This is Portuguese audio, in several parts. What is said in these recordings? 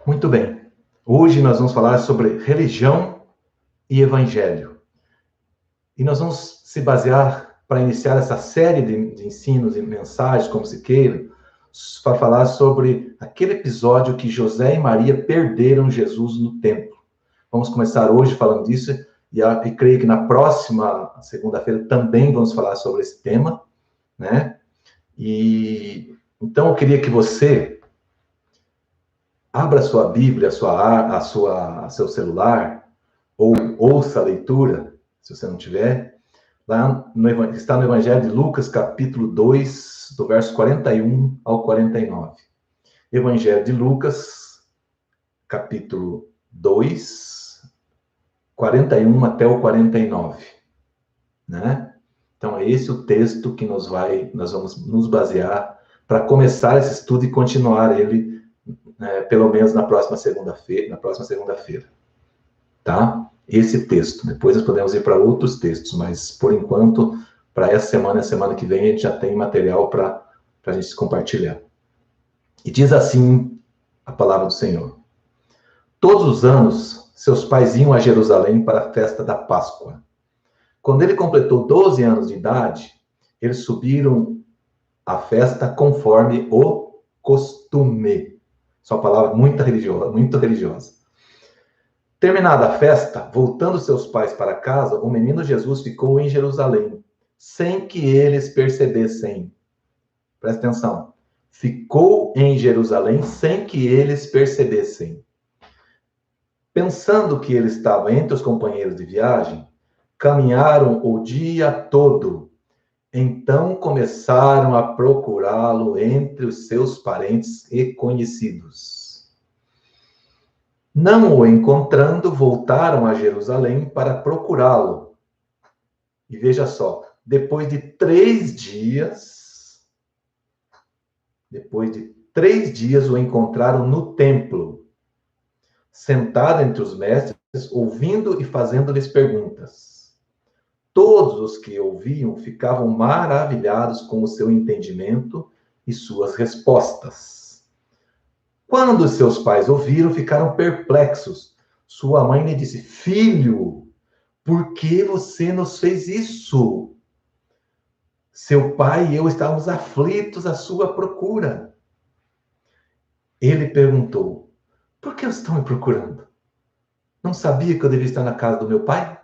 Muito bem. Hoje nós vamos falar sobre religião e evangelho. E nós vamos se basear, para iniciar essa série de ensinos e mensagens, como se queira, para falar sobre aquele episódio que José e Maria perderam Jesus no templo. Vamos começar hoje falando disso e creio que na próxima segunda-feira também vamos falar sobre esse tema, né? E então eu queria que você abra sua Bíblia, seu celular, ou ouça a leitura, se você não tiver, está no Evangelho de Lucas, capítulo 2, do verso 41 ao 49. Evangelho de Lucas, capítulo 2, 41 até o 49, né? Então, é esse o texto que nós vamos nos basear para começar esse estudo e continuar ele, pelo menos na próxima segunda-feira, tá? Esse texto. Depois nós podemos ir para outros textos, mas por enquanto, para essa semana e a semana que vem, a gente já tem material para a gente compartilhar. E diz assim a palavra do Senhor: todos os anos, seus pais iam a Jerusalém para a festa da Páscoa. Quando ele completou 12 anos de idade, eles subiram à festa conforme o costume. Só palavra muito religiosa, muito religiosa. Terminada a festa, voltando seus pais para casa, o menino Jesus ficou em Jerusalém, sem que eles percebessem. Presta atenção. Ficou em Jerusalém sem que eles percebessem. Pensando que ele estava entre os companheiros de viagem, caminharam o dia todo. Então começaram a procurá-lo entre os seus parentes e conhecidos. Não o encontrando, voltaram a Jerusalém para procurá-lo. E veja só, depois de 3 dias o encontraram no templo, sentado entre os mestres, ouvindo e fazendo-lhes perguntas. Todos os que ouviam ficavam maravilhados com o seu entendimento e suas respostas. Quando seus pais ouviram, ficaram perplexos. Sua mãe lhe disse: Filho, por que você nos fez isso? Seu pai e eu estávamos aflitos à sua procura. Ele perguntou: Por que estão me procurando? Não sabia que eu devia estar na casa do meu pai?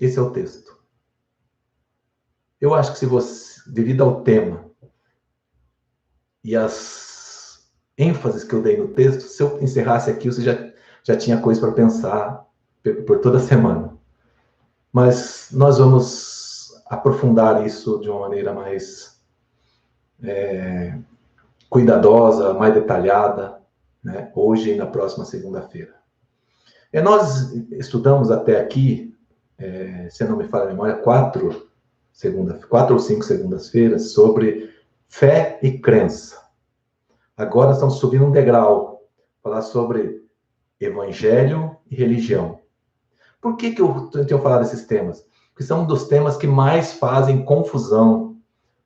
Esse é o texto. Eu acho que se você, devido ao tema e as ênfases que eu dei no texto, se eu encerrasse aqui, você já tinha coisa para pensar por toda a semana. Mas nós vamos aprofundar isso de uma maneira mais cuidadosa, mais detalhada, né? Hoje e na próxima segunda-feira. Nós estudamos até aqui, se não me falha a memória, 4 ou 5 segundas-feiras sobre fé e crença. Agora estamos subindo um degrau, falar sobre evangelho e religião. Por que eu tenho falado desses temas? Porque são um dos temas que mais fazem confusão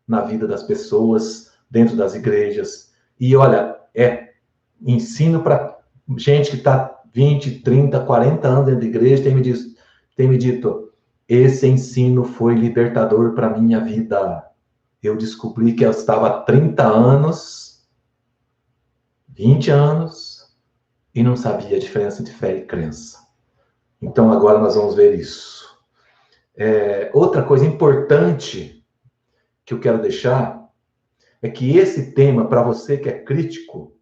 na vida das pessoas, dentro das igrejas. E olha, é ensino para gente que está 20, 30, 40 anos dentro da igreja, tem me dito, esse ensino foi libertador para a minha vida. Eu descobri que eu estava há 30 anos, 20 anos, e não sabia a diferença de fé e crença. Então, agora nós vamos ver isso. Outra coisa importante que eu quero deixar é que esse tema, para você que é crítico,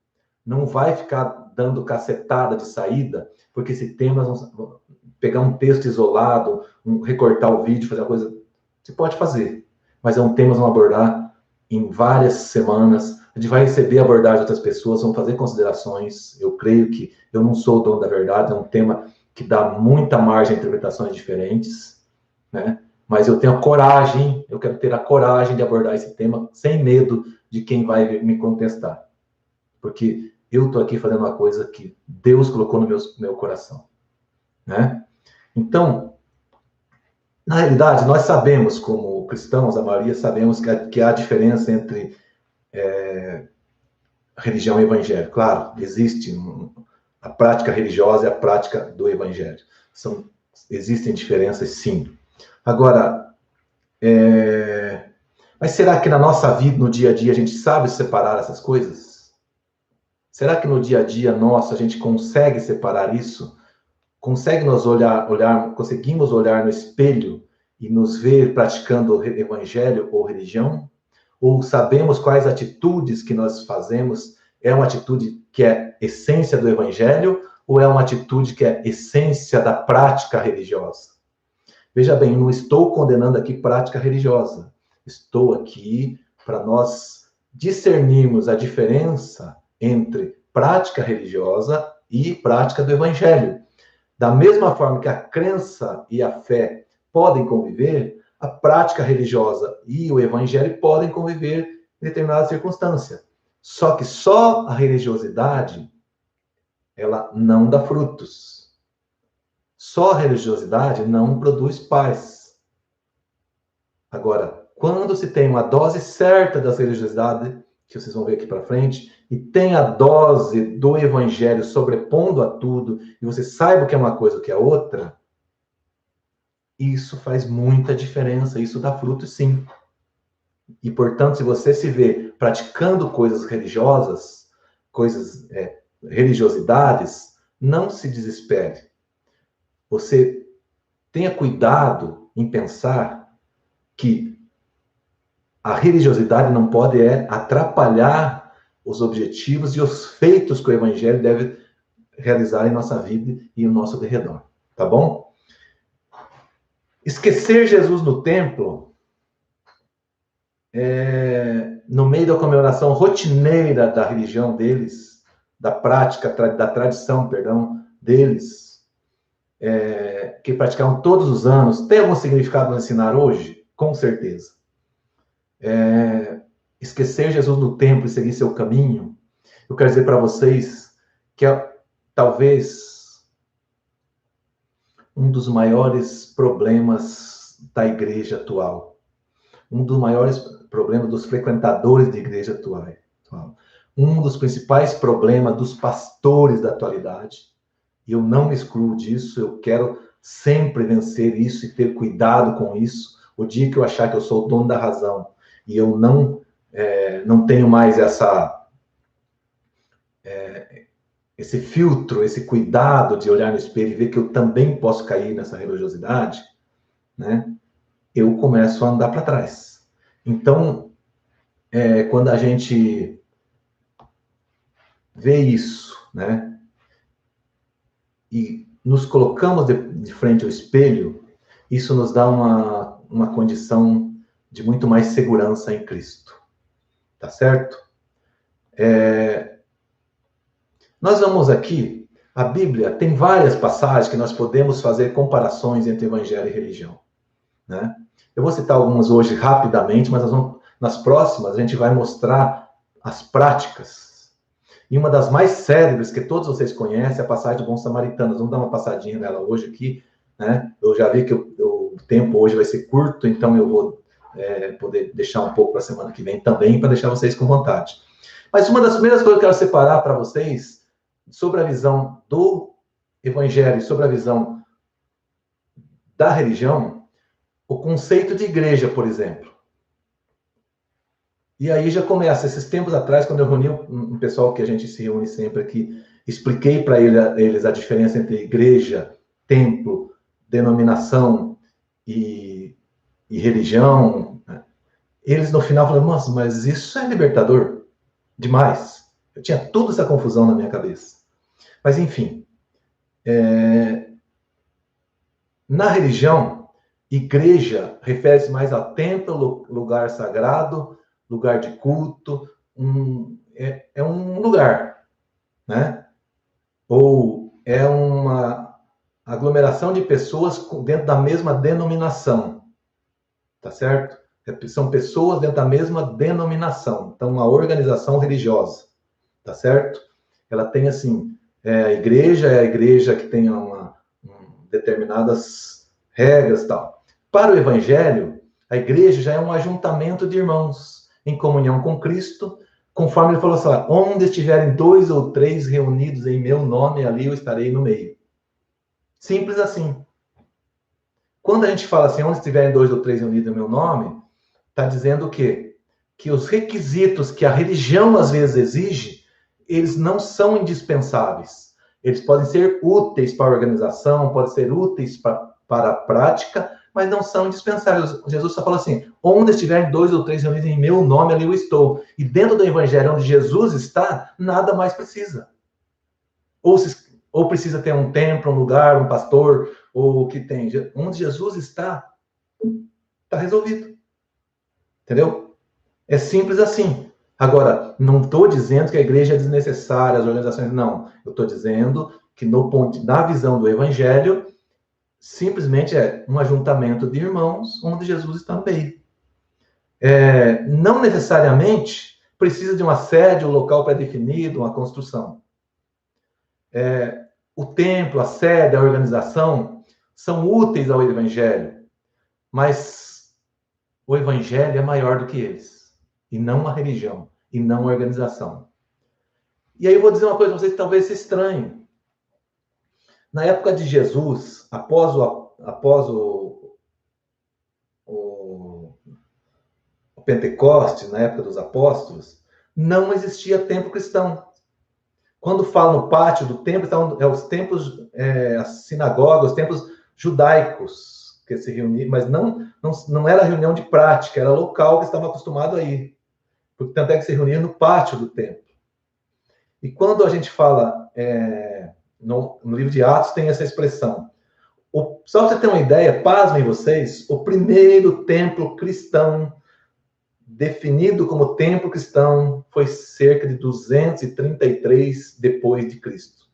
não vai ficar dando cacetada de saída, porque esse tema, nós vamos pegar um texto isolado, recortar o vídeo, fazer uma coisa. Você pode fazer, mas é um tema que vamos abordar em várias semanas. A gente vai receber a abordagem de outras pessoas, vamos fazer considerações. Eu creio que eu não sou o dono da verdade, é um tema que dá muita margem a interpretações diferentes, né? Mas eu tenho a coragem, eu quero ter a coragem de abordar esse tema sem medo de quem vai me contestar. Porque eu estou aqui fazendo uma coisa que Deus colocou no meu coração, né? Então, na realidade, nós sabemos, como cristãos, a maioria sabemos que há diferença entre religião e evangelho. Claro, existe a prática religiosa e a prática do evangelho. Existem diferenças, sim. Agora, mas será que na nossa vida, no dia a dia, a gente sabe separar essas coisas? Será que no dia a dia nosso a gente consegue separar isso? Conseguimos olhar no espelho e nos ver praticando o evangelho ou religião? Ou sabemos quais atitudes que nós fazemos é uma atitude que é essência do evangelho ou é uma atitude que é essência da prática religiosa? Veja bem, não estou condenando aqui prática religiosa. Estou aqui para nós discernirmos a diferença entre prática religiosa e prática do evangelho. Da mesma forma que a crença e a fé podem conviver, a prática religiosa e o evangelho podem conviver em determinada circunstância. Só que só a religiosidade, ela não dá frutos. Só a religiosidade não produz paz. Agora, quando se tem uma dose certa da religiosidade, que vocês vão ver aqui para frente, e tem a dose do evangelho sobrepondo a tudo, e você saiba o que é uma coisa e o que é outra, isso faz muita diferença, isso dá fruto, sim. E, portanto, se você se vê praticando coisas religiosas, religiosidades, não se desespere. Você tenha cuidado em pensar que a religiosidade não pode atrapalhar os objetivos e os feitos que o evangelho deve realizar em nossa vida e no nosso derredor. Tá bom? Esquecer Jesus no templo, no meio da comemoração rotineira da religião deles, da prática, da tradição, deles, que praticavam todos os anos, tem algum significado no ensinar hoje? Com certeza. Esquecer Jesus no templo e seguir seu caminho, eu quero dizer para vocês que talvez um dos maiores problemas da igreja atual, um dos maiores problemas dos frequentadores de igreja atual, um dos principais problemas dos pastores da atualidade, e eu não me excluo disso, eu quero sempre vencer isso e ter cuidado com isso. O dia que eu achar que eu sou o dono da razão e eu não tenho mais esse filtro, esse cuidado de olhar no espelho e ver que eu também posso cair nessa religiosidade, né? Eu começo a andar para trás. Então, quando a gente vê isso, né? E nos colocamos de frente ao espelho, isso nos dá uma condição de muito mais segurança em Cristo. Tá certo? Nós vamos aqui, a Bíblia tem várias passagens que nós podemos fazer comparações entre evangelho e religião, né? Eu vou citar algumas hoje rapidamente, mas nas próximas a gente vai mostrar as práticas. E uma das mais célebres que todos vocês conhecem é a passagem do Bom Samaritano. Nós vamos dar uma passadinha nela hoje aqui, né? Eu já vi que o tempo hoje vai ser curto, então eu vou poder deixar um pouco para a semana que vem também, para deixar vocês com vontade. Mas uma das primeiras coisas que eu quero separar para vocês sobre a visão do evangelho, sobre a visão da religião, o conceito de igreja, por exemplo. E aí já começa, esses tempos atrás, quando eu reuni um pessoal que a gente se reúne sempre aqui, expliquei para eles a diferença entre igreja, templo, denominação e religião. Eles no final falaram, nossa, mas isso é libertador demais. Eu tinha toda essa confusão na minha cabeça. Mas enfim, na religião, igreja refere-se mais a templo, lugar sagrado, lugar de culto, é um lugar, né? Ou é uma aglomeração de pessoas dentro da mesma denominação, tá certo? São pessoas dentro da mesma denominação, então uma organização religiosa, tá certo? Ela tem assim, a igreja que tem determinadas regras e tal. Para o evangelho, a igreja já é um ajuntamento de irmãos em comunhão com Cristo, Conforme ele falou assim, onde estiverem 2 ou 3 reunidos em meu nome, ali eu estarei no meio. Simples assim. Quando a gente fala assim, onde estiverem 2 ou 3 reunidos em meu nome, está dizendo o quê? Que os requisitos que a religião às vezes exige, eles não são indispensáveis. Eles podem ser úteis para a organização, podem ser úteis para a prática, mas não são indispensáveis. Jesus só fala assim, onde estiverem 2 ou 3 reunidos em meu nome, ali eu estou. E dentro do evangelho onde Jesus está, nada mais precisa. Ou precisa ter um templo, um lugar, um pastor, ou o que tem. Onde Jesus está resolvido. Entendeu? É simples assim. Agora, não estou dizendo que a igreja é desnecessária, as organizações, não. Eu estou dizendo que na visão do evangelho, simplesmente é um ajuntamento de irmãos onde Jesus está no meio. Não necessariamente precisa de uma sede, um local pré-definido, uma construção. O templo, a sede, a organização são úteis ao evangelho, mas o evangelho é maior do que eles, e não a religião, e não a organização. E aí eu vou dizer uma coisa para vocês que talvez se estranhem. Na época de Jesus, após o Pentecostes, na época dos apóstolos, não existia templo cristão. Quando fala no pátio do templo, então, os templos, as sinagogas, os templos judaicos que se reuniam, mas não era reunião de prática, era local que estava acostumado a ir. Porque tanto é que se reunia no pátio do templo. E quando a gente fala, no livro de Atos tem essa expressão. Só para você ter uma ideia, pasmem vocês, o primeiro templo cristão definido como templo cristão foi cerca de 233 depois de Cristo.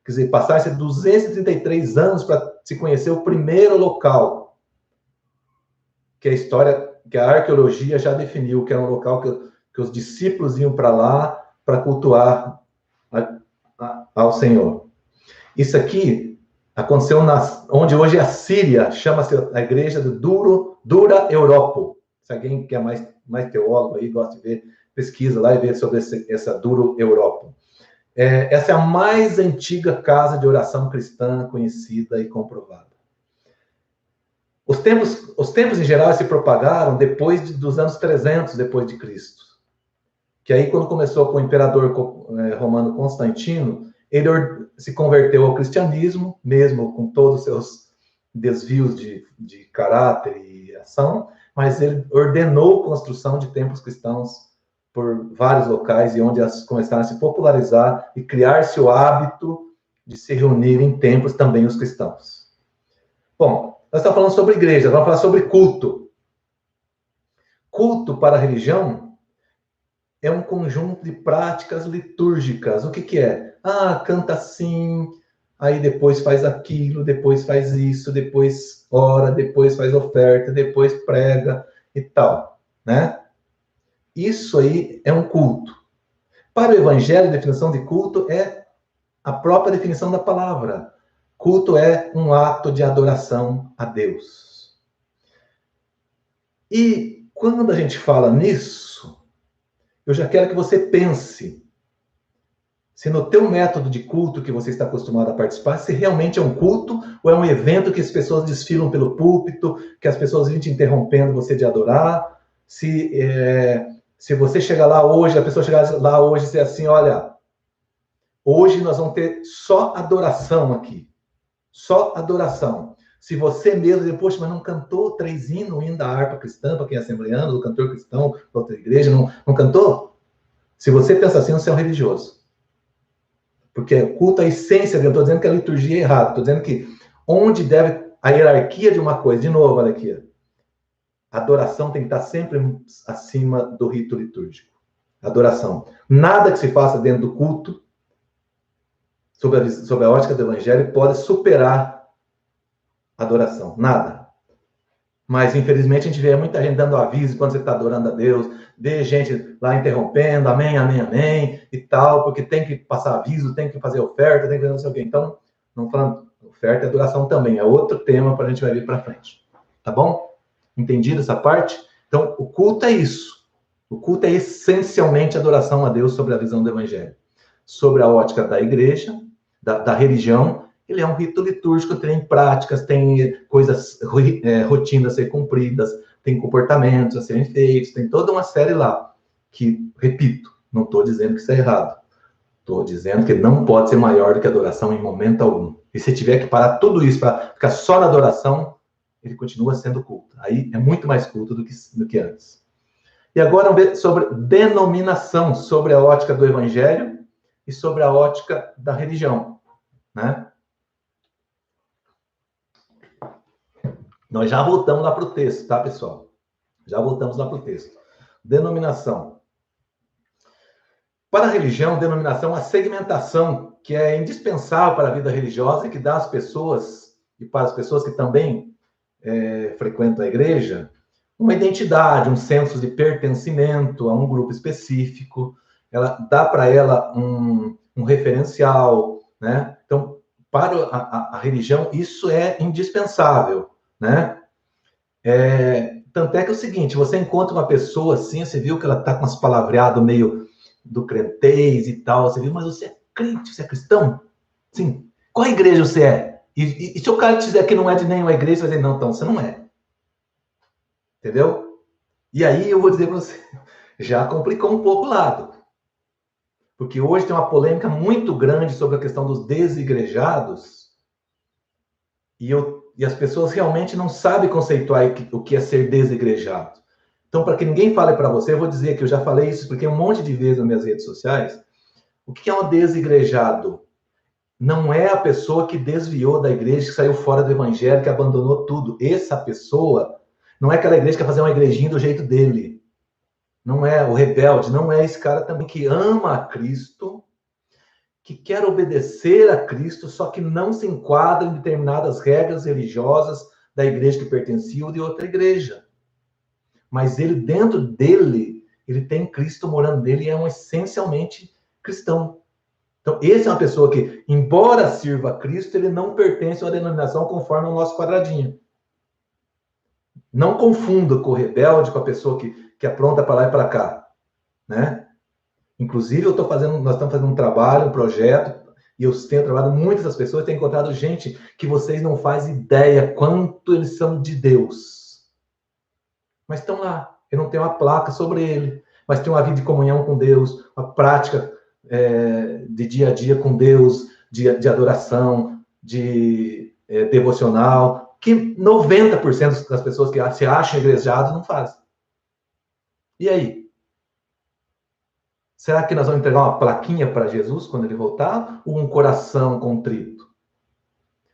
Quer dizer, passaram-se 233 anos para se conhecer o primeiro local que a história, que a arqueologia já definiu, que era um local que os discípulos iam para lá para cultuar ao Senhor. Isso aqui aconteceu onde hoje é a Síria, chama-se a igreja do Dura Europa. Se alguém que é mais teólogo aí, gosta de ver, pesquisa lá e vê sobre essa Dura Europa. Essa é a mais antiga casa de oração cristã conhecida e comprovada. Os templos em geral se propagaram depois dos anos 300 depois de Cristo. Que aí, quando começou com o imperador romano Constantino, ele se converteu ao cristianismo, mesmo com todos os seus desvios de caráter e ação, mas ele ordenou a construção de templos cristãos por vários locais, e onde elas começaram a se popularizar e criar-se o hábito de se reunir em templos também os cristãos. Bom, nós estamos falando sobre igreja, vamos falar sobre culto. Culto para a religião é um conjunto de práticas litúrgicas. O que é? Canta assim, aí depois faz aquilo, depois faz isso, depois ora, depois faz oferta, depois prega e tal, né? Isso aí é um culto. Para o evangelho, a definição de culto é a própria definição da palavra. Culto é um ato de adoração a Deus. E quando a gente fala nisso, eu já quero que você pense se no teu método de culto que você está acostumado a participar, se realmente é um culto ou é um evento que as pessoas desfilam pelo púlpito, que as pessoas vêm te interrompendo você de adorar, se você chegar lá hoje, a pessoa chegar lá hoje e dizer assim, olha, hoje nós vamos ter só adoração aqui. Só adoração. Se você mesmo diz, poxa, mas não cantou 3 hinos, o hino da harpa cristã, para quem é assembleano, do cantor cristão, da outra igreja, não cantou? Se você pensa assim, você é um religioso. Porque culto a essência, eu estou dizendo que a liturgia é errada, estou dizendo que onde deve a hierarquia de uma coisa, de novo, olha aqui, a adoração tem que estar sempre acima do rito litúrgico. Adoração. Nada que se faça dentro do culto, sob a ótica do evangelho, pode superar a adoração. Nada. Mas, infelizmente, a gente vê muita gente dando aviso quando você está adorando a Deus, vê gente lá interrompendo, amém, amém, amém, e tal, porque tem que passar aviso, tem que fazer oferta, tem que fazer não sei o quê. Então, não falando oferta e adoração também, é outro tema para a gente ver para frente. Tá bom? Entendido essa parte? Então, o culto é isso. O culto é essencialmente adoração a Deus sobre a visão do Evangelho. Sobre a ótica da igreja, da religião, ele é um rito litúrgico, tem práticas, tem coisas, rotinas a ser cumpridas, tem comportamentos a serem feitos, tem toda uma série lá, que, repito, não estou dizendo que isso é errado. Estou dizendo que ele não pode ser maior do que a adoração em momento algum. E se tiver que parar tudo isso para ficar só na adoração, ele continua sendo culto. Aí é muito mais culto do que antes. E agora vamos ver sobre denominação, sobre a ótica do Evangelho e sobre a ótica da religião, né? Nós já voltamos lá para o texto, tá, pessoal? Já voltamos lá para o texto. Denominação. Para a religião, denominação é uma segmentação que é indispensável para a vida religiosa e que dá às pessoas, e para as pessoas que também frequentam a igreja, uma identidade, um senso de pertencimento a um grupo específico. Ela dá para ela um referencial, né? Então, para a religião, isso é indispensável, né? Tanto é que é o seguinte, você encontra uma pessoa assim, você viu que ela está com umas palavreadas meio do crentez e tal, você viu, mas você é crente, você é cristão? Sim. Qual igreja você é? E se o cara te dizer que não é de nenhuma igreja, você vai dizer, não, então você não é. Entendeu? E aí eu vou dizer para você, já complicou um pouco o lado. Porque hoje tem uma polêmica muito grande sobre a questão dos desigrejados e as pessoas realmente não sabem conceituar o que é ser desigrejado. Então, para que ninguém fale para você, eu vou dizer que eu já falei isso, porque um monte de vezes nas minhas redes sociais. O que é um desigrejado? Não é a pessoa que desviou da igreja, que saiu fora do evangelho, que abandonou tudo. Essa pessoa não é aquela igreja que quer fazer uma igrejinha do jeito dele. Não é o rebelde, não é esse cara também que ama a Cristo, que quer obedecer a Cristo, só que não se enquadra em determinadas regras religiosas da igreja que pertencia ou de outra igreja. Mas ele, dentro dele, ele tem Cristo morando nele e é um essencialmente cristão. Então, esse é uma pessoa que, embora sirva a Cristo, ele não pertence a uma denominação conforme o nosso quadradinho. Não confunda com o rebelde, com a pessoa que é pronta para lá e para cá, né? Inclusive, nós estamos fazendo um trabalho, um projeto, e eu tenho trabalhado muitas das pessoas, tenho encontrado gente que vocês não fazem ideia quanto eles são de Deus. Mas estão lá, eu não tenho uma placa sobre ele, mas tem uma vida de comunhão com Deus, uma prática de dia a dia com Deus, de adoração, de devocional, que 90% das pessoas que se acham igrejados não fazem. E aí? Será que nós vamos entregar uma plaquinha para Jesus quando ele voltar? Ou um coração contrito?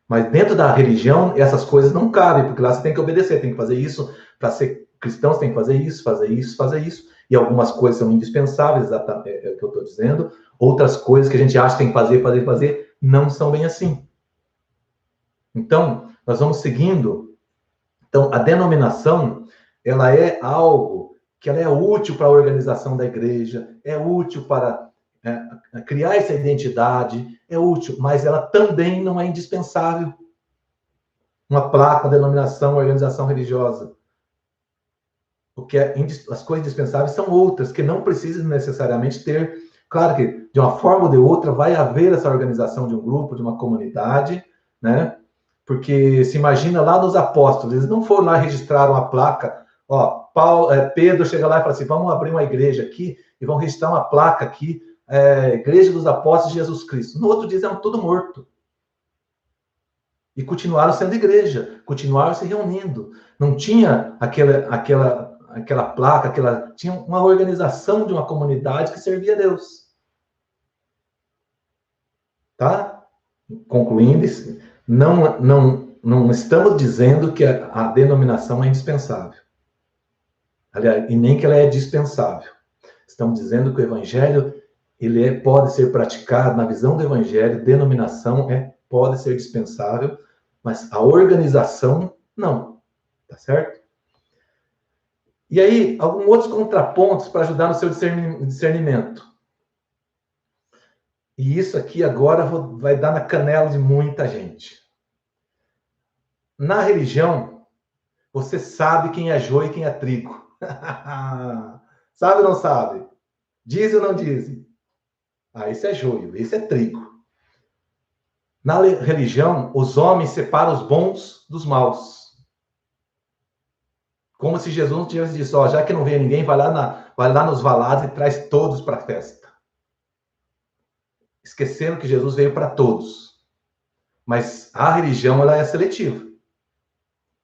Mas dentro da religião, essas coisas não cabem, porque lá você tem que obedecer, tem que fazer isso. Para ser cristão, você tem que fazer isso, fazer isso, fazer isso. E algumas coisas são indispensáveis, exatamente, é o que eu estou dizendo. Outras coisas que a gente acha que tem que fazer, não são bem assim. Então, nós vamos seguindo. Então, a denominação, ela é algo que ela é útil para a organização da igreja, é útil para criar essa identidade, é útil, mas ela também não é indispensável. Uma placa, uma denominação, uma organização religiosa. Porque as coisas indispensáveis são outras, que não precisam necessariamente ter. Claro que, de uma forma ou de outra, vai haver essa organização de um grupo, de uma comunidade, né? Porque se imagina lá nos apóstolos, eles não foram lá registrar uma placa. Ó, Pedro chega lá e fala assim: vamos abrir uma igreja aqui e vão registrar uma placa aqui, Igreja dos Apóstolos de Jesus Cristo. No outro dia eram tudo morto. E continuaram sendo igreja, continuaram se reunindo. Não tinha aquela placa, tinha uma organização de uma comunidade que servia a Deus. Tá? Concluindo, não estamos dizendo que a denominação é indispensável. Aliás, e nem que ela é dispensável. Estamos dizendo que o evangelho pode ser praticado na visão do evangelho, denominação pode ser dispensável, mas a organização não. Tá certo? E aí, alguns outros contrapontos para ajudar no seu discernimento. E isso aqui agora vai dar na canela de muita gente. Na religião, você sabe quem é joio e quem é trigo. Sabe ou não sabe? Diz ou não diz? Ah, esse é joio, esse é trigo. Na religião, os homens separam os bons dos maus. Como se Jesus não tivesse dito, ó, já que não veio ninguém, vai lá nos valados e traz todos para a festa. Esquecendo que Jesus veio para todos. Mas a religião, ela é seletiva.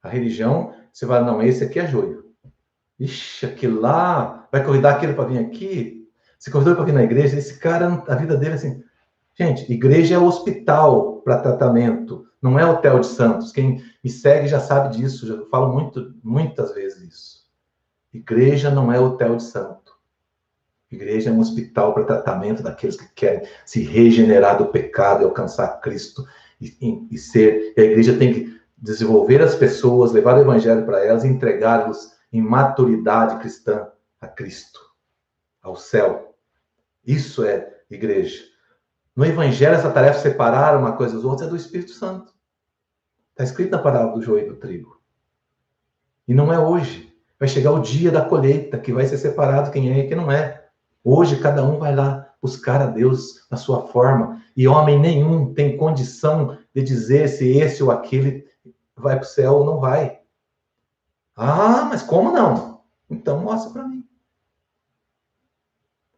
A religião, você vai, não, esse aqui é joio. Ixi, aquele lá, vai convidar aquele para vir aqui? Você convidou para vir na igreja? Esse cara, a vida dele, assim... Gente, igreja é hospital para tratamento, não é hotel de santos. Quem me segue já sabe disso, já falo muitas vezes isso. Igreja não é hotel de santo. Igreja é um hospital para tratamento daqueles que querem se regenerar do pecado e alcançar Cristo e ser. E a igreja tem que desenvolver as pessoas, levar o evangelho para elas e entregá-los em maturidade cristã a Cristo, ao céu. Isso é igreja. No evangelho, essa tarefa de separar uma coisa dos outros é do Espírito Santo. Está escrito na parábola do joio e do trigo. E não é hoje. Vai chegar o dia da colheita, que vai ser separado quem é e quem não é. Hoje, cada um vai lá buscar a Deus na sua forma. E homem nenhum tem condição de dizer se esse ou aquele vai para o céu ou não vai. Ah, mas como não? Então mostra para mim.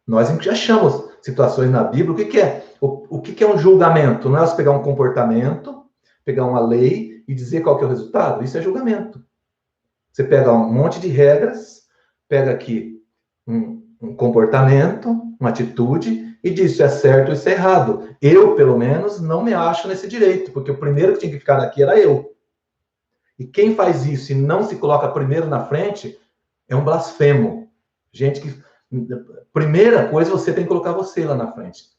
Nós já achamos situações na Bíblia. O que é? O que é um julgamento? Não é você pegar um comportamento, pegar uma lei e dizer qual que é o resultado? Isso é julgamento. Você pega um monte de regras, pega aqui um comportamento, uma atitude, e diz isso é certo ou isso é errado. Eu, pelo menos, não me acho nesse direito, porque o primeiro que tinha que ficar aqui era eu. E quem faz isso e não se coloca primeiro na frente é um blasfemo. Gente que... Primeira coisa, você tem que colocar você lá na frente.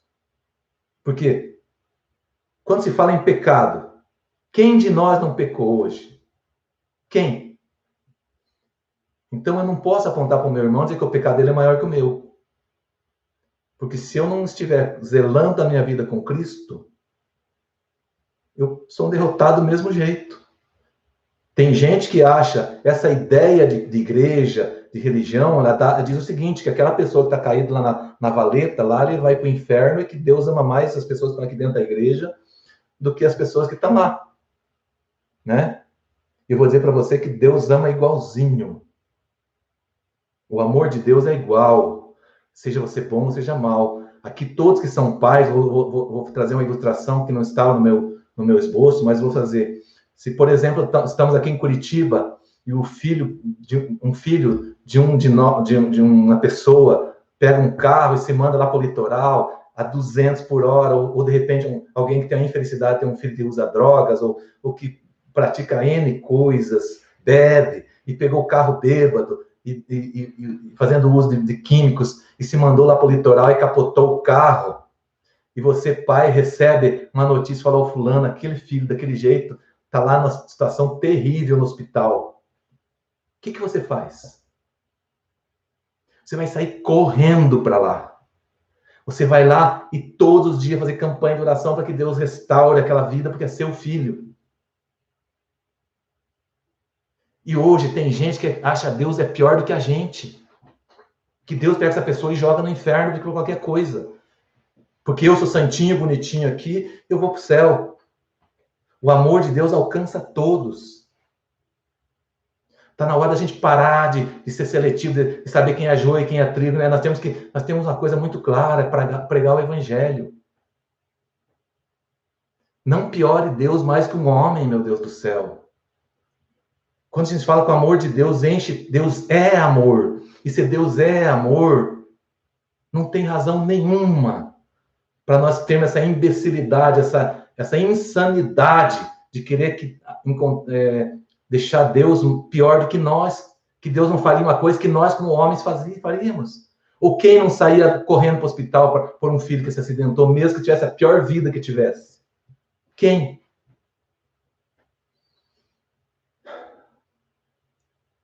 Porque quando se fala em pecado, quem de nós não pecou hoje? Quem? Então eu não posso apontar para o meu irmão e dizer que o pecado dele é maior que o meu. Porque se eu não estiver zelando a minha vida com Cristo, eu sou um derrotado do mesmo jeito. Tem gente que acha essa ideia de igreja, de religião, ela diz o seguinte, que aquela pessoa que está caída lá na valeta, lá ele vai para o inferno e que Deus ama mais as pessoas que estão aqui dentro da igreja do que as pessoas que estão lá. Né? Eu vou dizer para você que Deus ama igualzinho. O amor de Deus é igual. Seja você bom ou seja mal. Aqui todos que são pais, vou trazer uma ilustração que não estava no meu esboço, mas vou fazer. Se, por exemplo, estamos aqui em Curitiba e um filho de uma pessoa pega um carro e se manda lá para o litoral a 200 por hora, ou de repente alguém que tem a infelicidade tem um filho que usa drogas, ou que pratica N coisas, bebe, e pegou o carro bêbado, e fazendo uso de químicos, e se mandou lá para o litoral e capotou o carro. E você, pai, recebe uma notícia, falou, fulano, aquele filho daquele jeito, está lá numa situação terrível no hospital. O que você faz? Você vai sair correndo para lá. Você vai lá e todos os dias fazer campanha de oração para que Deus restaure aquela vida, porque é seu filho. E hoje tem gente que acha que Deus é pior do que a gente. Que Deus pega essa pessoa e joga no inferno do que qualquer coisa. Porque eu sou santinho, bonitinho aqui, eu vou para o céu. O amor de Deus alcança todos. Está na hora da gente parar de ser seletivo, de saber quem é joio e quem é trigo. Né? Nós temos uma coisa muito clara para pregar o evangelho. Não piore Deus mais que um homem, meu Deus do céu. Quando a gente fala que o amor de Deus enche, Deus é amor. E se Deus é amor, não tem razão nenhuma para nós termos essa imbecilidade, essa insanidade de querer deixar Deus pior do que nós, que Deus não faria uma coisa que nós, como homens, faríamos. Ou quem não saía correndo para o hospital por um filho que se acidentou, mesmo que tivesse a pior vida que tivesse? Quem?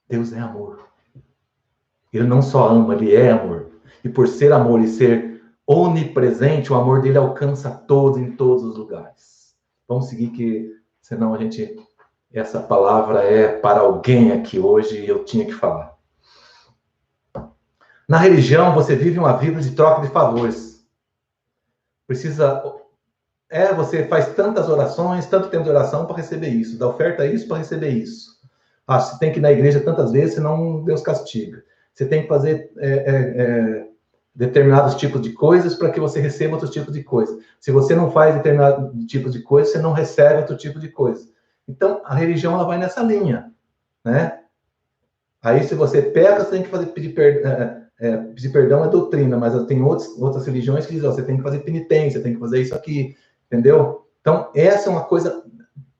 Deus é amor. Ele não só ama, ele é amor. E por ser amor e ser onipresente, o amor dele alcança todos em todos os lugares. Vamos seguir que, senão essa palavra é para alguém aqui hoje e eu tinha que falar. Na religião, você vive uma vida de troca de favores. Você faz tantas orações, tanto tempo de oração para receber isso, dá oferta isso para receber isso. Você tem que ir na igreja tantas vezes, senão Deus castiga. Você tem que fazer determinados tipos de coisas para que você receba outros tipos de coisas. Se você não faz determinado tipo de coisa, você não recebe outro tipo de coisa. Então, a religião ela vai nessa linha, né? Aí, se você peca, você tem que pedir perdão é doutrina, mas tem outras religiões que dizem, você tem que fazer penitência, tem que fazer isso aqui, entendeu? Então, essa é uma coisa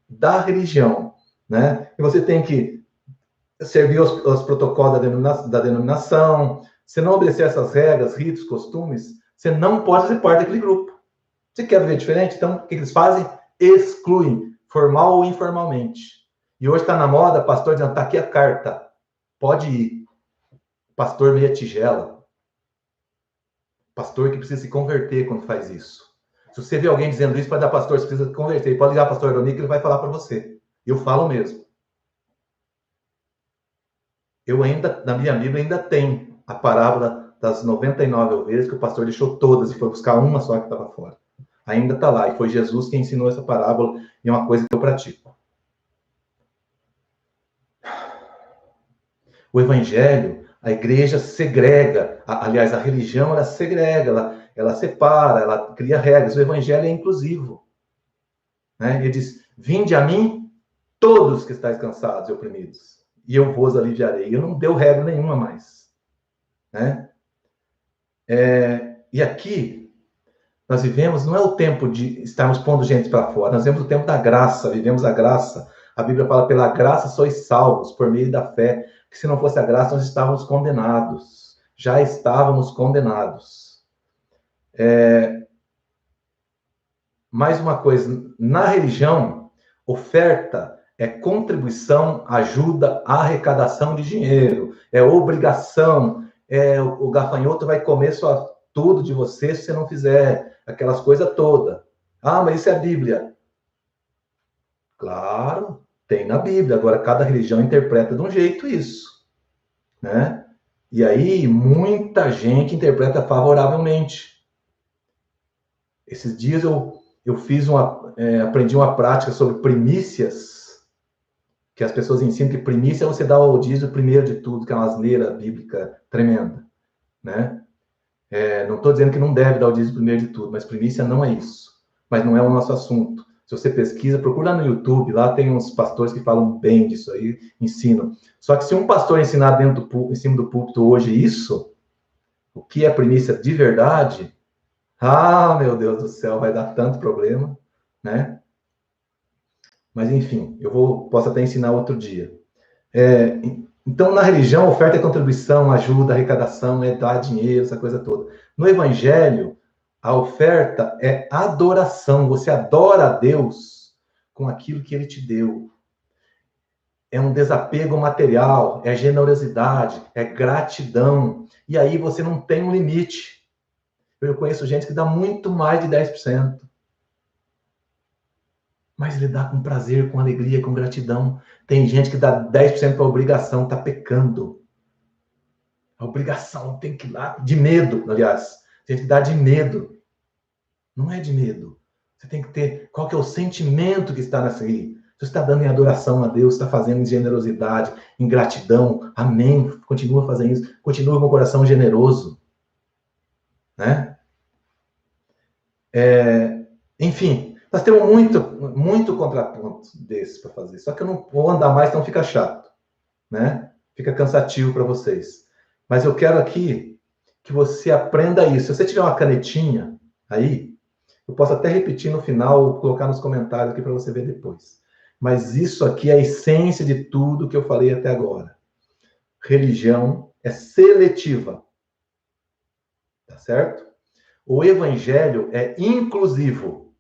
da religião, né? E você tem que servir os protocolos da denominação. Se não obedecer essas regras, ritos, costumes, você não pode ser parte daquele grupo. Você quer ver diferente? Então, o que eles fazem? Excluem, formal ou informalmente. E hoje está na moda, pastor dizendo, está aqui a carta, pode ir. Pastor meia tigela. Pastor que precisa se converter quando faz isso. Se você vê alguém dizendo isso, pode dar pastor, você precisa se converter. Pode ligar pastor Aroni que ele vai falar para você. Eu falo mesmo. Na minha Bíblia ainda tem a parábola das 99 ovelhas que o pastor deixou todas e foi buscar uma só que estava fora. Ainda está lá. E foi Jesus quem ensinou essa parábola e é uma coisa que eu pratico. O evangelho, a igreja segrega. Aliás, a religião, ela segrega, ela separa, ela cria regras. O evangelho é inclusivo. Né? Ele diz, vinde a mim todos que estáis cansados e oprimidos, e eu vos aliviarei. Eu não deu regra nenhuma mais. Né? E aqui, nós vivemos, não é o tempo de estarmos pondo gente para fora, nós vivemos o tempo da graça, vivemos a graça. A Bíblia fala, pela graça sois salvos, por meio da fé, que se não fosse a graça, nós estávamos condenados. Já estávamos condenados. Mais uma coisa, na religião, oferta é contribuição, ajuda, arrecadação de dinheiro, é obrigação, o gafanhoto vai comer tudo de você se você não fizer aquelas coisas todas. Ah, mas isso é a Bíblia. Claro, tem na Bíblia. Agora, cada religião interpreta de um jeito isso. Né? E aí, muita gente interpreta favoravelmente. Esses dias eu aprendi uma prática sobre primícias, que as pessoas ensinam que primícia é você dar o dízimo primeiro de tudo, que é uma asneira bíblica tremenda. Né? Não estou dizendo que não deve dar o dízimo primeiro de tudo, mas primícia não é isso. Mas não é o nosso assunto. Se você pesquisa, procura no YouTube, lá tem uns pastores que falam bem disso aí, ensinam. Só que se um pastor ensinar em cima do púlpito hoje isso, o que é primícia de verdade, meu Deus do céu, vai dar tanto problema, né? Mas, enfim, posso até ensinar outro dia. Então, na religião, oferta é contribuição, ajuda, arrecadação, dar dinheiro, essa coisa toda. No evangelho, a oferta é adoração. Você adora a Deus com aquilo que Ele te deu. É um desapego material, é generosidade, é gratidão. E aí você não tem um limite. Eu conheço gente que dá muito mais de 10%. Mas ele dá com prazer, com alegria, com gratidão. Tem gente que dá 10% para obrigação, está pecando. A obrigação tem que ir lá, de medo, aliás. Tem que dar de medo. Não é de medo. Você tem que ter qual que é o sentimento que está nessa aí. Você está dando em adoração a Deus, está fazendo em generosidade, em gratidão. Amém. Continua fazendo isso. Continua com o coração generoso. Né? Enfim, nós temos muito contraponto desses para fazer. Só que eu não vou andar mais, então fica chato. Né? Fica cansativo para vocês. Mas eu quero aqui que você aprenda isso. Se você tiver uma canetinha aí, eu posso até repetir no final, colocar nos comentários aqui para você ver depois. Mas isso aqui é a essência de tudo que eu falei até agora. Religião é seletiva. Tá certo? O evangelho é inclusivo.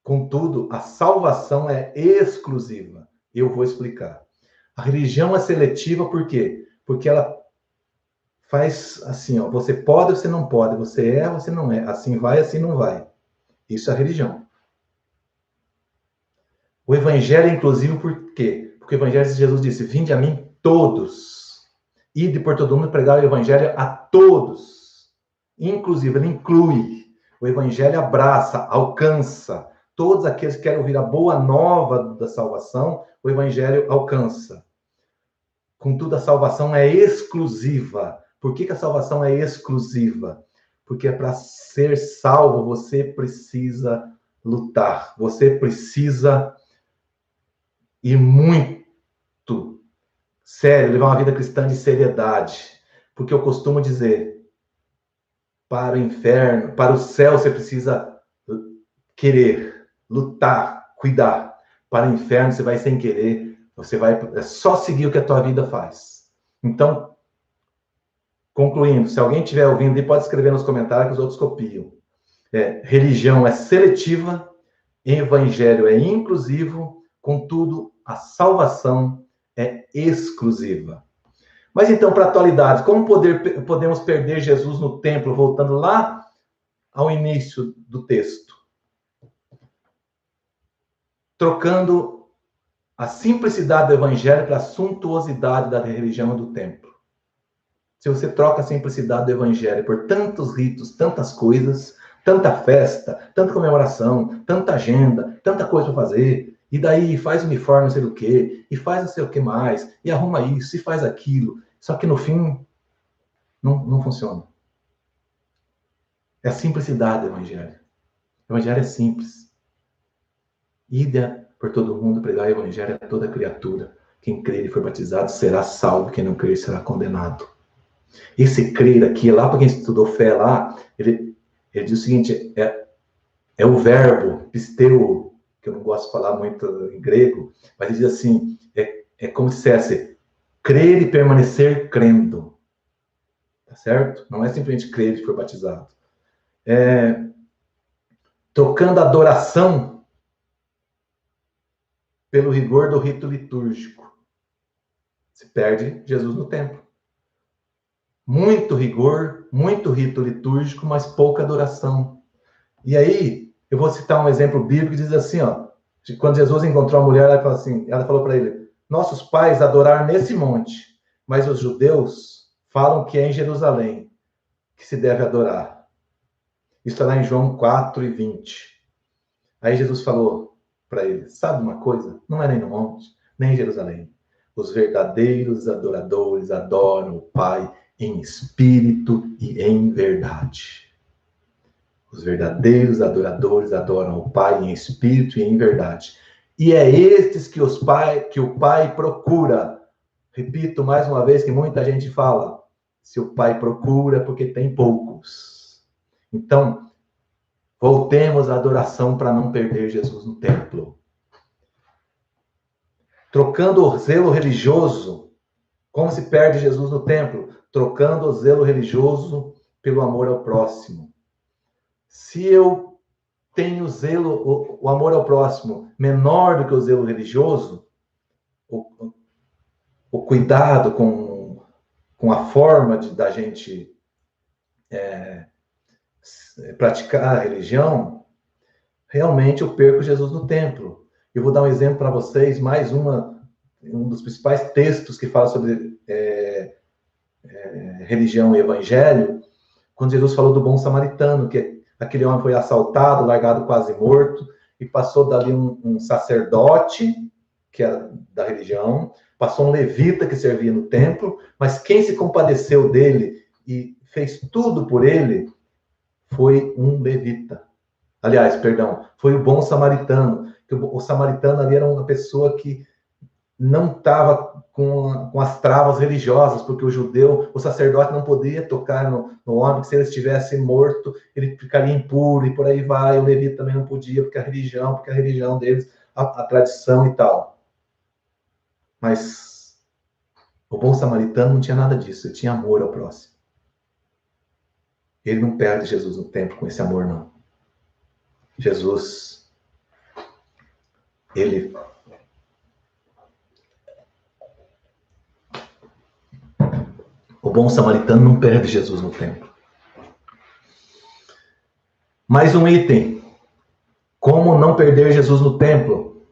Contudo, a salvação é exclusiva. Eu vou explicar. A religião é seletiva por quê? Porque ela faz assim, ó, você pode ou você não pode, você é ou você não é, assim vai, assim não vai. Isso é a religião. O evangelho é inclusivo por quê? Porque o evangelho de Jesus disse, vinde a mim todos. Ide por todo mundo pregar o evangelho a todos. Inclusive, ele inclui. O evangelho abraça, alcança. Todos aqueles que querem ouvir a boa nova da salvação, o evangelho alcança. Contudo, a salvação é exclusiva. Por que a salvação é exclusiva? Porque para ser salvo, você precisa lutar. Você precisa ir muito sério, levar uma vida cristã de seriedade. Porque eu costumo dizer, para o inferno, para o céu, você precisa querer, lutar, cuidar. Para o inferno, você vai sem querer, você vai só seguir o que a tua vida faz. Então, concluindo, se alguém estiver ouvindo, aí pode escrever nos comentários que os outros copiam. Religião é seletiva, evangelho é inclusivo, contudo, a salvação é exclusiva. Mas então, para a atualidade, como podemos perder Jesus no templo, voltando lá ao início do texto? Trocando a simplicidade do evangelho pela suntuosidade da religião e do templo. Se você troca a simplicidade do evangelho por tantos ritos, tantas coisas, tanta festa, tanta comemoração, tanta agenda, tanta coisa para fazer, e daí faz uniforme não sei do que, e faz não sei o que mais, e arruma isso, e faz aquilo, só que no fim não funciona. É a simplicidade do evangelho. O evangelho é simples. Ide por todo mundo pregar o evangelho a toda criatura. Quem crer e for batizado será salvo, quem não crer será condenado. Esse crer aqui, lá para quem estudou fé lá, ele diz o seguinte, é o verbo, pisteu, que eu não gosto de falar muito em grego, mas ele diz assim, é como se dissesse, crer e permanecer crendo. Tá certo? Não é simplesmente crer e for batizado. Trocando a adoração pelo rigor do rito litúrgico. Se perde Jesus no templo. Muito rigor, muito rito litúrgico, mas pouca adoração. E aí, eu vou citar um exemplo bíblico que diz assim, ó, quando Jesus encontrou a mulher, ela falou para ele, nossos pais adoraram nesse monte, mas os judeus falam que é em Jerusalém que se deve adorar. Isso está lá em João 4:20. Aí Jesus falou para ele, sabe uma coisa? Não é nem no monte, nem em Jerusalém. Os verdadeiros adoradores adoram o Pai em espírito e em verdade. Os verdadeiros adoradores adoram o Pai em espírito e em verdade. E é estes que o Pai procura. Repito mais uma vez que muita gente fala, se o Pai procura é porque tem poucos. Então, voltemos à adoração para não perder Jesus no templo. Trocando o zelo religioso, como se perde Jesus no templo? Trocando o zelo religioso pelo amor ao próximo. Se eu tenho o amor ao próximo menor do que o zelo religioso, o cuidado com a forma da gente praticar a religião, realmente eu perco Jesus no templo. Eu vou dar um exemplo para vocês, mais um dos principais textos que fala sobre religião e evangelho, quando Jesus falou do bom samaritano, que aquele homem foi assaltado, largado quase morto, e passou dali um sacerdote, que era da religião, passou um levita que servia no templo, mas quem se compadeceu dele e fez tudo por ele foi um levita. Aliás, perdão, foi o bom samaritano. O samaritano ali era uma pessoa que não estava com as travas religiosas, porque o sacerdote não podia tocar no homem, que se ele estivesse morto, ele ficaria impuro, e por aí vai. O levita também não podia, porque a religião deles, a tradição e tal. Mas o bom samaritano não tinha nada disso, ele tinha amor ao próximo. Ele não perde Jesus no templo com esse amor, não. Jesus, o bom samaritano não perde Jesus no templo. Mais um item. Como não perder Jesus no templo?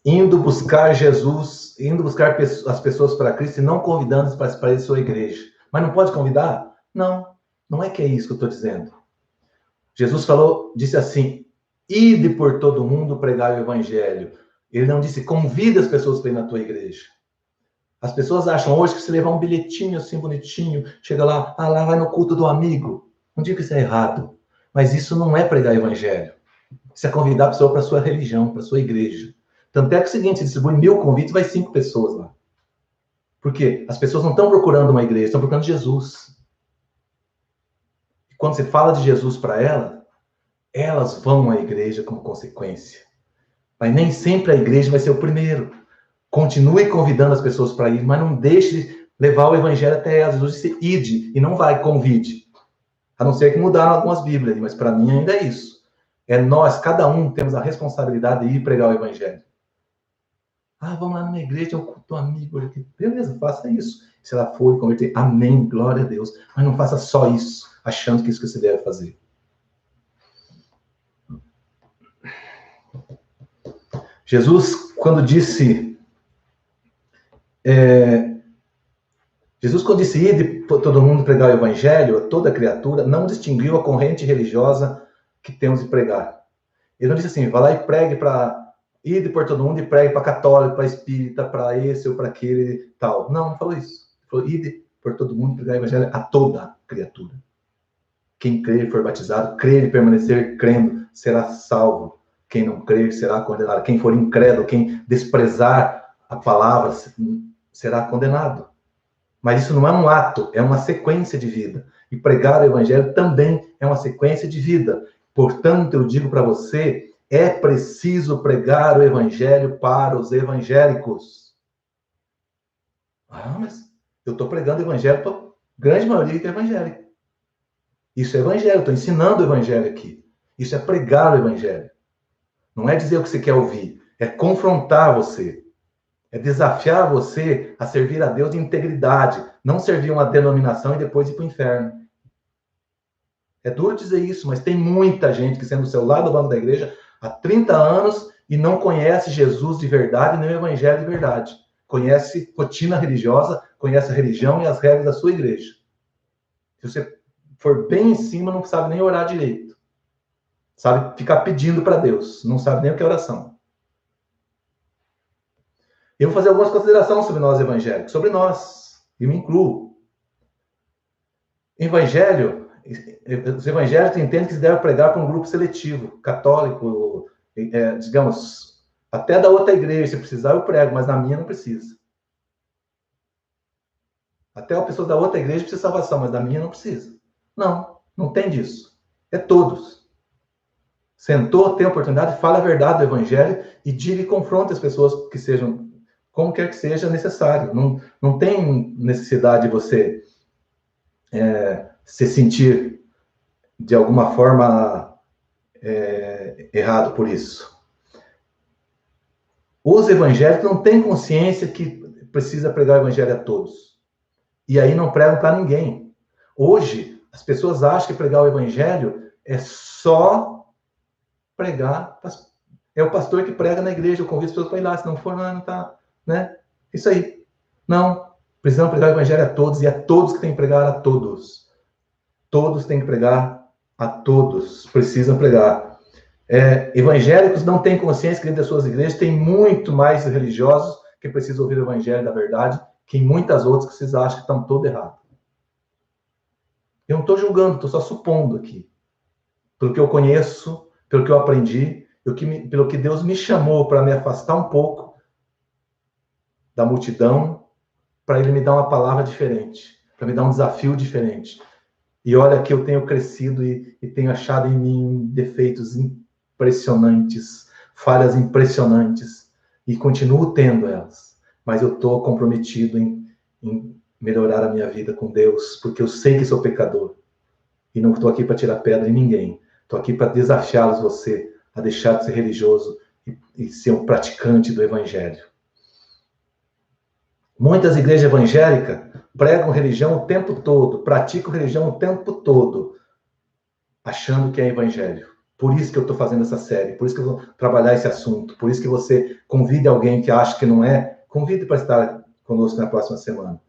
indo buscar Jesus, indo buscar as pessoas para Cristo e não convidando-as para a sua igreja. Mas não pode convidar? Não, não é que é isso que eu estou dizendo. Jesus falou, disse assim, ide por todo mundo pregar o evangelho. Ele não disse, convida as pessoas para ir na tua igreja. As pessoas acham hoje que se levar um bilhetinho assim bonitinho, chega lá, lá vai no culto do amigo. Não digo que isso é errado, mas isso não é pregar o evangelho. Isso é convidar a pessoa para a sua religião, para a sua igreja. Tanto é que é o seguinte, se distribui 1000 convites, vai 5 pessoas lá. Por quê? As pessoas não estão procurando uma igreja, estão procurando Jesus. E quando você fala de Jesus para elas vão à igreja como consequência. Mas nem sempre a igreja vai ser o primeiro. Continue convidando as pessoas para ir, mas não deixe de levar o evangelho até elas. Jesus disse, ide, e não vai, convide. A não ser que mudaram algumas bíblias, mas para mim ainda é isso. É nós, cada um, temos a responsabilidade de ir pregar o evangelho. Vamos lá na minha igreja, eu culto um amigo aqui. Beleza, faça isso. Se ela for converter, amém, glória a Deus. Mas não faça só isso, achando que isso que você deve fazer. Jesus, quando disse ide todo mundo pregar o evangelho, a toda criatura, não distinguiu a corrente religiosa que temos de pregar. Ele não disse assim, vá lá e pregue para... Ide por todo mundo e pregue para católico, para espírita, para esse ou para aquele tal. Não falou isso. Ele falou, ide por todo mundo e pregar o evangelho a toda criatura. Quem crer e for batizado, crer e permanecer crendo, será salvo. Quem não crer, será condenado. Quem for incrédulo, quem desprezar a palavra, será condenado. Mas isso não é um ato, é uma sequência de vida. E pregar o evangelho também é uma sequência de vida. Portanto, eu digo para você, é preciso pregar o evangelho para os evangélicos. Mas eu estou pregando o evangelho para a grande maioria que é evangélica. Isso é evangelho, estou ensinando o evangelho aqui. Isso é pregar o evangelho. Não é dizer o que você quer ouvir, é confrontar você. É desafiar você a servir a Deus de integridade, não servir uma denominação e depois ir para o inferno. É duro dizer isso, mas tem muita gente que sendo do seu lado do banco da igreja há 30 anos e não conhece Jesus de verdade, nem o evangelho de verdade. Conhece rotina religiosa, conhece a religião e as regras da sua igreja. Se você for bem em cima, não sabe nem orar direito. Sabe ficar pedindo para Deus, não sabe nem o que é oração. Eu vou fazer algumas considerações sobre nós evangélicos, sobre nós, e me incluo. Evangelho, os evangélicos entendem que se deve pregar para um grupo seletivo, católico, digamos, até da outra igreja, se precisar eu prego, mas na minha não precisa. Até a pessoa da outra igreja precisa de salvação, mas da minha não precisa. Não tem disso. É todos. Sentou, tem a oportunidade, fala a verdade do evangelho e diga e confronte as pessoas que sejam, como quer que seja necessário. Não tem necessidade de você se sentir de alguma forma errado por isso. Os evangélicos não têm consciência que precisa pregar o evangelho a todos. E aí não pregam para ninguém. Hoje, as pessoas acham que pregar o evangelho é só pregar. É o pastor que prega na igreja, eu convido as pessoas para ir lá, se não for, não tá, né? Isso aí. Não. Precisamos pregar o evangelho a todos, e é todos que têm que pregar a todos. Todos têm que pregar a todos. Precisam pregar. Evangélicos não têm consciência que dentro das suas igrejas tem muito mais religiosos que precisam ouvir o evangelho da verdade que em muitas outras que vocês acham que estão todo errado. Eu não estou julgando, estou só supondo aqui. Pelo que eu conheço, pelo que eu aprendi, pelo que Deus me chamou para me afastar um pouco da multidão, para Ele me dar uma palavra diferente, para me dar um desafio diferente. E olha que eu tenho crescido e tenho achado em mim defeitos impressionantes, falhas impressionantes, e continuo tendo elas. Mas eu estou comprometido em melhorar a minha vida com Deus, porque eu sei que sou pecador. E não estou aqui para tirar pedra em ninguém. Estou aqui para desafiá-los, você, a deixar de ser religioso e ser um praticante do evangelho. Muitas igrejas evangélicas pregam religião o tempo todo, praticam religião o tempo todo, achando que é evangelho. Por isso que eu estou fazendo essa série, por isso que eu vou trabalhar esse assunto, por isso que você convide alguém que acha que não é, convide para estar conosco na próxima semana.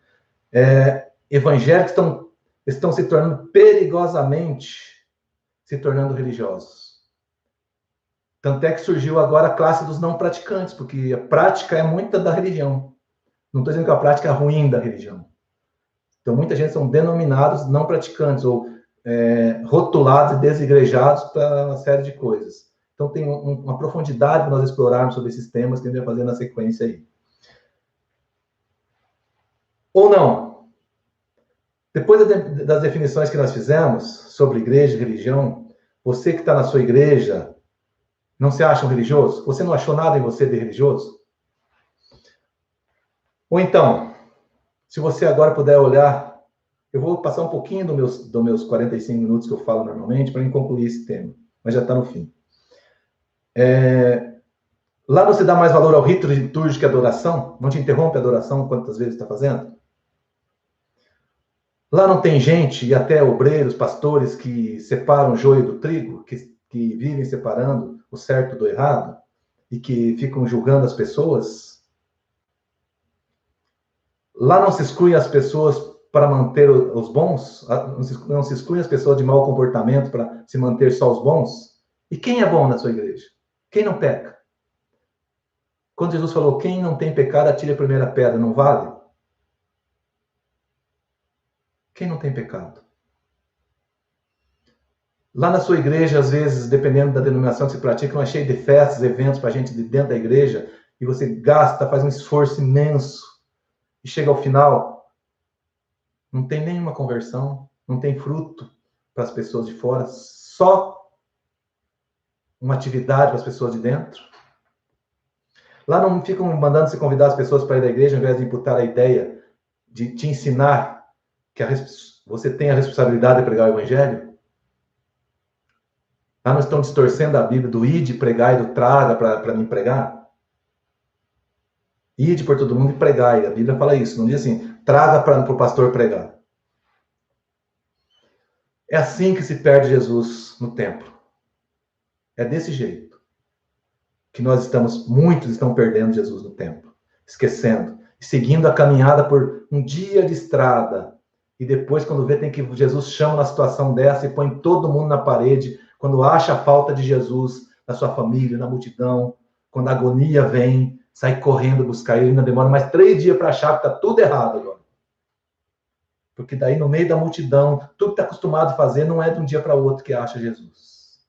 Evangélicos estão se tornando perigosamente, se tornando religiosos. Tanto é que surgiu agora a classe dos não praticantes, porque a prática é muita da religião. Não estou dizendo que a prática é ruim da religião. Então, muita gente são denominados não praticantes, ou rotulados e desigrejados para uma série de coisas. Então, tem uma profundidade para nós explorarmos sobre esses temas que a gente vai fazer na sequência aí. Ou não? Depois das definições que nós fizemos sobre igreja e religião, você que está na sua igreja, não se acha um religioso? Você não achou nada em você de religioso? Ou então, se você agora puder olhar, eu vou passar um pouquinho dos meus 45 minutos que eu falo normalmente para concluir esse tema, mas já está no fim. Lá você dá mais valor ao rito litúrgico e adoração? Não te interrompe a adoração quantas vezes está fazendo? Lá não tem gente, e até obreiros, pastores, que separam o joio do trigo, que vivem separando o certo do errado, e que ficam julgando as pessoas? Lá não se excluem as pessoas para manter os bons? Não se excluem as pessoas de mau comportamento para se manter só os bons? E quem é bom na sua igreja? Quem não peca? Quando Jesus falou, quem não tem pecado, atire a primeira pedra, não vale? Quem não tem pecado? Lá na sua igreja, às vezes, dependendo da denominação que se pratica, é cheio de festas, eventos para a gente de dentro da igreja, e você gasta, faz um esforço imenso, e chega ao final, não tem nenhuma conversão, não tem fruto para as pessoas de fora, só uma atividade para as pessoas de dentro. Lá não ficam mandando se convidar as pessoas para ir da igreja, ao invés de imputar a ideia de te ensinar que você tem a responsabilidade de pregar o evangelho? Lá não estão distorcendo a Bíblia do ide, pregar e do traga para mim pregar? Ide por todo mundo e pregai. A Bíblia fala isso, não diz assim, traga para o pastor pregar. É assim que se perde Jesus no templo. É desse jeito que muitos estão perdendo Jesus no templo, esquecendo, seguindo a caminhada por um dia de estrada, e depois, quando vê, tem que Jesus chama uma situação dessa e põe todo mundo na parede, quando acha a falta de Jesus na sua família, na multidão, quando a agonia vem, sai correndo buscar ele, ainda demora mais 3 dias para achar que está tudo errado agora. Porque daí, no meio da multidão, tudo que está acostumado a fazer não é de um dia para o outro que acha Jesus.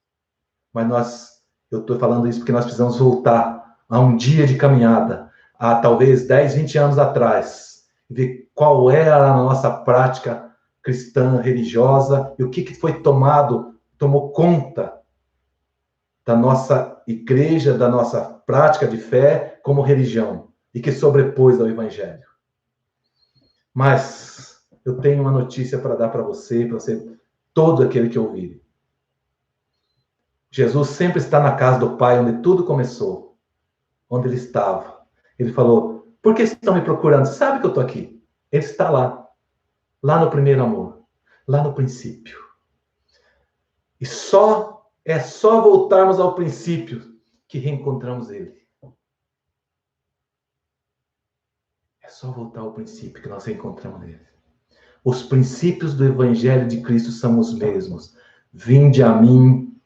Mas eu estou falando isso porque nós precisamos voltar a um dia de caminhada, a talvez 10, 20 anos atrás, e ver qual era a nossa prática cristã, religiosa, e o que tomou conta da nossa igreja, da nossa prática de fé como religião, e que sobrepôs ao evangelho. Mas eu tenho uma notícia para dar para você, todo aquele que ouvir. Jesus sempre está na casa do Pai, onde tudo começou, onde ele estava. Ele falou, por que vocês estão me procurando? Você sabe que eu estou aqui. Ele está lá no primeiro amor, lá no princípio. E é só voltarmos ao princípio que reencontramos ele. É só voltar ao princípio que nós reencontramos ele. Os princípios do Evangelho de Cristo são os mesmos. Vinde a mim,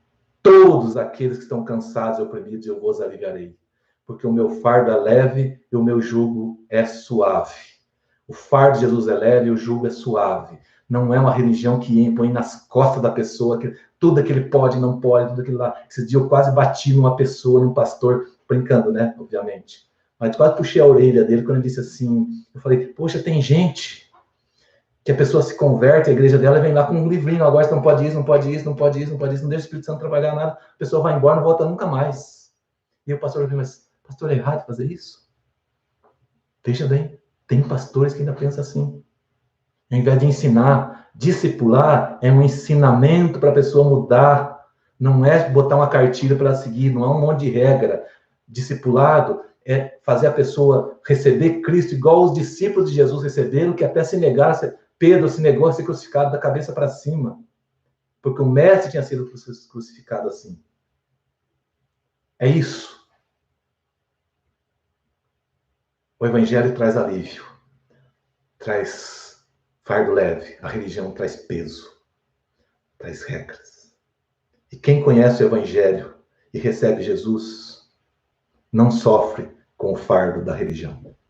todos aqueles que estão cansados e oprimidos, eu vos aliviarei. Porque o meu fardo é leve e o meu jugo é suave. O fardo de Jesus é leve e o jugo é suave. Não é uma religião que impõe nas costas da pessoa que tudo aquilo pode e não pode, tudo aquilo lá. Esse dia eu quase bati numa pessoa, num pastor, brincando, né? Obviamente. Mas quase puxei a orelha dele quando ele disse assim, eu falei, poxa, tem gente que a pessoa se converte, a igreja dela vem lá com um livrinho, agora você não pode isso, não pode isso, não pode isso, não pode isso, não deixa o Espírito Santo trabalhar nada, a pessoa vai embora, não volta nunca mais. E o pastor falou, mas pastor, é errado fazer isso? Veja bem, tem pastores que ainda pensam assim. Ao invés de ensinar, discipular é um ensinamento para a pessoa mudar, não é botar uma cartilha para seguir, não é um monte de regra. Discipulado é fazer a pessoa receber Cristo igual os discípulos de Jesus receberam, que até se negaram, Pedro se negou a ser crucificado da cabeça para cima, porque o mestre tinha sido crucificado assim. É isso. O Evangelho traz alívio, traz fardo leve. A religião traz peso, traz regras. E quem conhece o Evangelho e recebe Jesus não sofre com o fardo da religião.